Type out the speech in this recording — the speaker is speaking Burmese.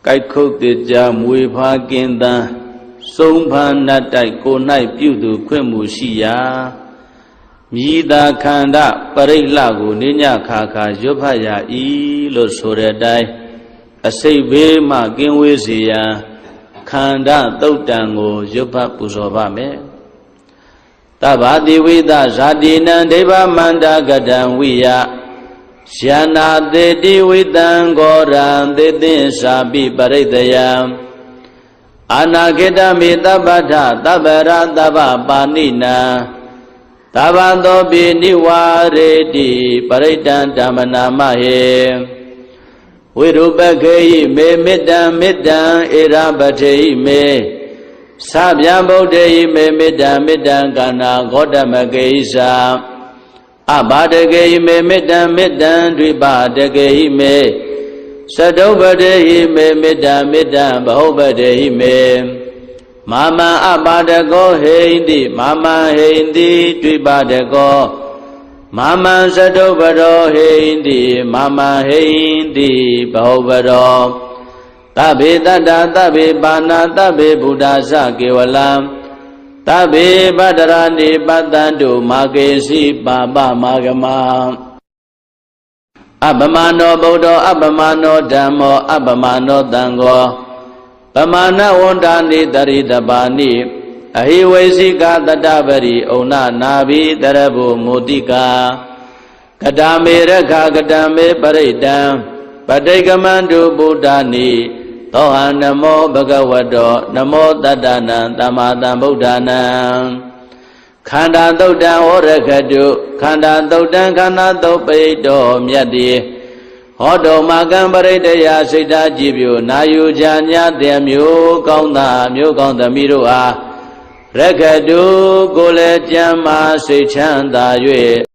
ကိုက်ခုတ်တေကြမွေဖားကင်းတန်းစုံဖန်နတ်တိုက်ကို၌ပြုသူခွင့်မှုရှိရာမြည်သာခန္ဓာပရိလကိုနိညခါခါရွတ်ဖတ်ရ၏လို့ဆိုတဲ့အတိုင်းအစိတ်ဘေးမှကင်းဝေးစေရန်ခန္ဓာသုတ်တံကိုရွတ်ဖတ်ပူဇော်ပါမယ်တဗ္ဗတိဝိသဇာတိနံဒိဗ္ဗမန္တကတံဝိယယနာတေတိဝိတံဂောရံသေသင်္စာပိပရိတယံအာနာခေတမေတပ္ပထသဗ္ဗရသဗ္ဗပါဏိနံသဗ္ဗသောပိနိဝါရေတိပရိတံဓမ္မနာမဟေဝိရုပခေယိမေမေတ္တံမေတ္တံဧရပထေယိမေသဗျံဗုဒ္ဓေယိမေမေတ္တံမေတ္တံကာနာဂေါတမကေယိသာအဘာတကေယိမေမေတ္တံမေတ္တံဒွိပါတကေယိမေသတုပတေဟိမေမေတ္တံမေတ္တံဘဟုပတေဟိမေမာမံအပါဒကောဟိန္တိမာမံဟိန္တိဒွိပါဒကောမာမံသတုပတောဟိန္တိမာမံဟိန္တိဘဟုပတောသဗ္ဗေတတ္တသဗ္ဗေပါဏသဗ္ဗေဗုဒ္ဓသကေဝလံသဗ္ဗေပတ္တရာနိပတ္တံတုမာကေစီပါပမာဂမအပမနောဗုဒ္ဓအပမနောဓမ္မောအပမနောသံဃောပမနဝန္တာနိတရိတပါဏိအဟိဝေစီကတတပရိဩနနာဘိတရဘုမုတိကာကတမေရခကတမေပရိတံပဋိကမန္တုဗုဒ္ဓနိသောဟနမောဘဂဝတောနမောတတ္တနံသမ္မာသမ္ဗုဒ္ဓနာခန္ဓာသုတ်တံဟောရခတုခန္ဓာသုတ်တံခန္ဓာသုတ်ပိတောမြတ်တိဟောတောမကံပရိတယစိတ်ဓာကြည်ပြုနာယူကြညာတဲ့မျိုးကောင်းသားမျိုးကောင်းသမီးတို့အားရခတုကိုယ်လည်းကြမ်းမာစိတ်ချမ်းသာ၍